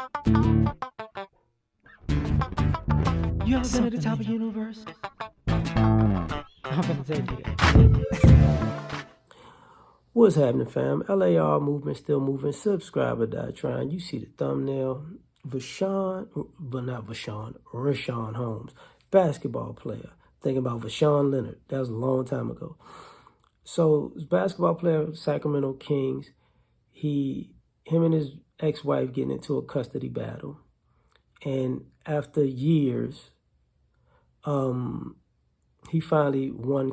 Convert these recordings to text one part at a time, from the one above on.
You ever been at the top of the universe? I'm gonna take it. What's happening, fam? L.A.R. movement still moving. Subscriber die trying. You see the thumbnail. Rashawn Holmes, basketball player. Thinking about Vashawn Leonard. That was a long time ago. So, this basketball player, Sacramento Kings. Him and his ex-wife getting into a custody battle, and after years, he finally won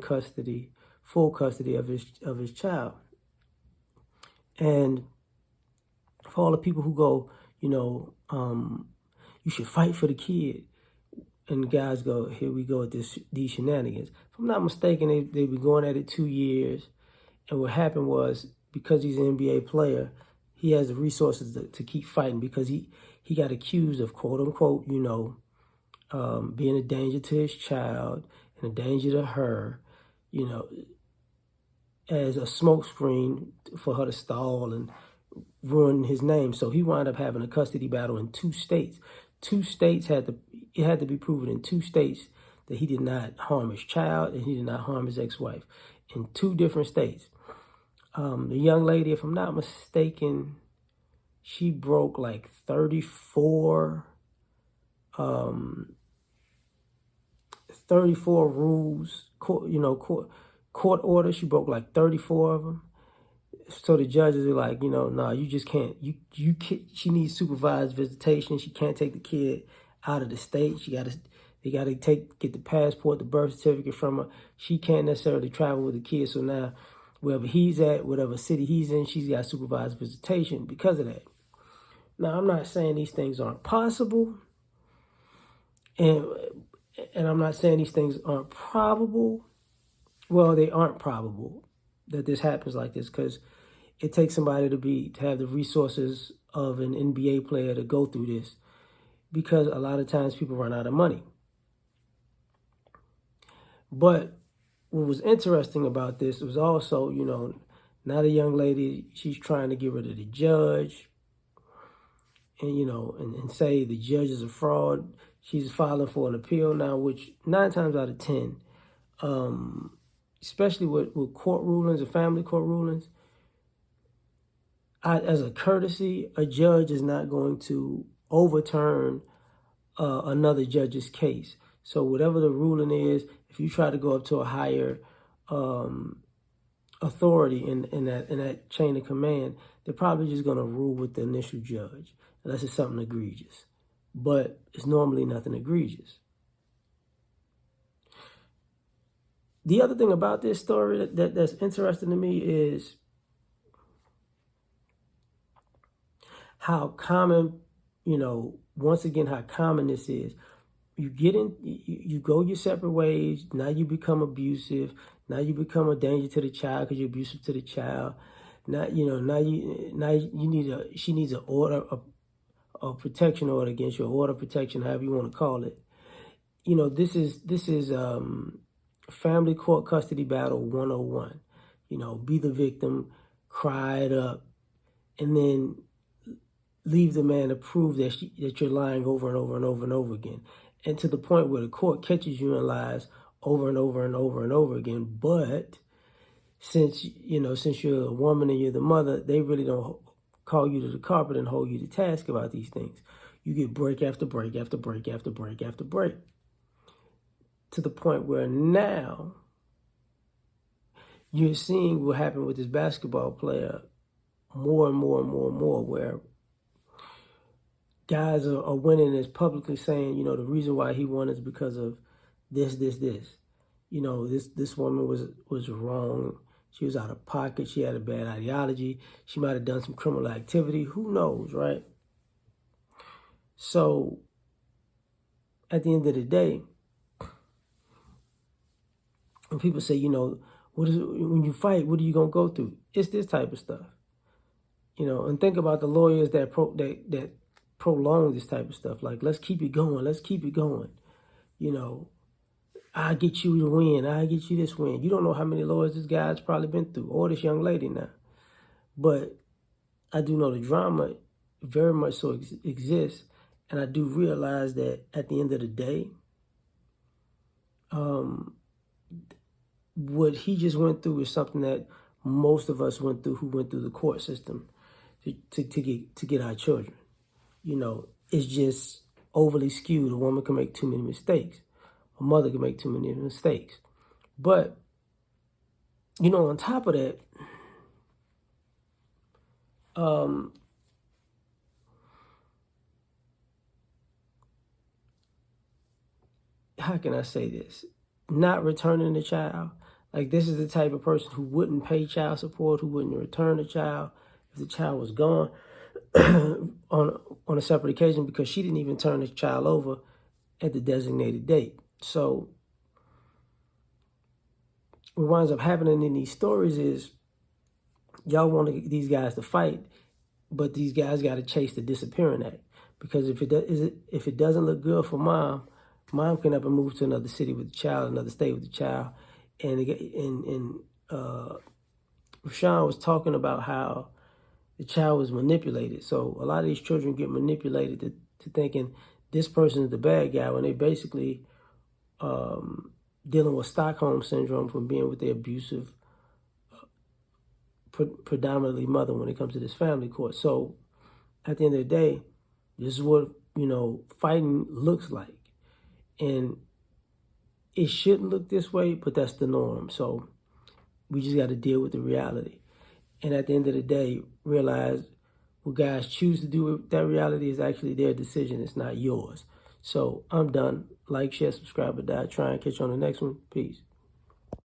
full custody of his child. And for all the people who go, you should fight for the kid, and guys go, here we go with these shenanigans. If I'm not mistaken, they've been going at it 2 years, and what happened was, because he's an NBA player, he has the resources to keep fighting, because he got accused of, quote unquote, being a danger to his child and a danger to her, as a smokescreen for her to stall and ruin his name. So he wound up having a custody battle in 2 states. It had to be proven in 2 states that he did not harm his child and he did not harm his ex-wife, in 2 different states. The young lady, if I'm not mistaken, she broke like 34 rules, court orders. She broke like 34 of them. So the judges are like, no, you just can't. You can't. She needs supervised visitation. She can't take the kid out of the state. They got to get the passport, the birth certificate from her. She can't necessarily travel with the kid. So now, wherever he's at, whatever city he's in, she's got supervised visitation because of that. Now, I'm not saying these things aren't possible, and I'm not saying these things aren't probable. Well, they aren't probable that this happens like this, because it takes somebody to have the resources of an NBA player to go through this, because a lot of times people run out of money. But what was interesting about this was also, now the young lady, she's trying to get rid of the judge, and, and say the judge is a fraud. She's filing for an appeal now, which 9 times out of 10, especially with court rulings or family court rulings, as a courtesy, a judge is not going to overturn another judge's case. So whatever the ruling is, if you try to go up to a higher authority in that chain of command, they're probably just going to rule with the initial judge, unless it's something egregious. But it's normally nothing egregious. The other thing about this story that's interesting to me is how common, once again, how common this is. You go your separate ways. Now you become abusive. Now you become a danger to the child because you're abusive to the child. Now, she needs an order, a protection order against you, order of protection, however you want to call it. This is family court custody battle 101. Be the victim, cry it up, and then leave the man to prove that you're lying over and over and over and over again, and to the point where the court catches you in lies over and over and over and over again. But since you're a woman and you're the mother, they really don't call you to the carpet and hold you to task about these things. You get break after break after break after break after break, to the point where now you're seeing what happened with this basketball player more and more and more and more, where guys are winning is publicly saying, the reason why he won is because of this. This woman was wrong. She was out of pocket. She had a bad ideology. She might have done some criminal activity. Who knows, right? So at the end of the day, when people say, when you fight, what are you going to go through? It's this type of stuff. And think about the lawyers that prolong this type of stuff. Like, let's keep it going. Let's keep it going. I'll get you the win. I'll get you this win. You don't know how many lawyers this guy's probably been through, or this young lady now. But I do know the drama very much so exists. And I do realize that at the end of the day, what he just went through is something that most of us went through who went through the court system to get our children. You know, it's just overly skewed. A woman can make too many mistakes. A mother can make too many mistakes. But, you know, on top of that, how can I say this? Not returning the child. Like, this is the type of person who wouldn't pay child support, who wouldn't return the child if the child was gone on a separate occasion, because she didn't even turn the child over at the designated date. So what winds up happening in these stories is y'all want these guys to fight, but these guys got to chase the disappearing act, because if it doesn't look good for mom can up and move to another city with the child, another state with the child. And Rashawn was talking about how the child was manipulated. So a lot of these children get manipulated to thinking this person is the bad guy, when they basically dealing with Stockholm syndrome from being with their abusive, predominantly mother when it comes to this family court. So at the end of the day, this is what, you know, fighting looks like. And it shouldn't look this way, but that's the norm. So we just got to deal with the reality. And at the end of the day, realize what guys choose to do with that reality is actually their decision. It's not yours. So I'm done. Like, share, subscribe, or die. Try and catch you on the next one. Peace.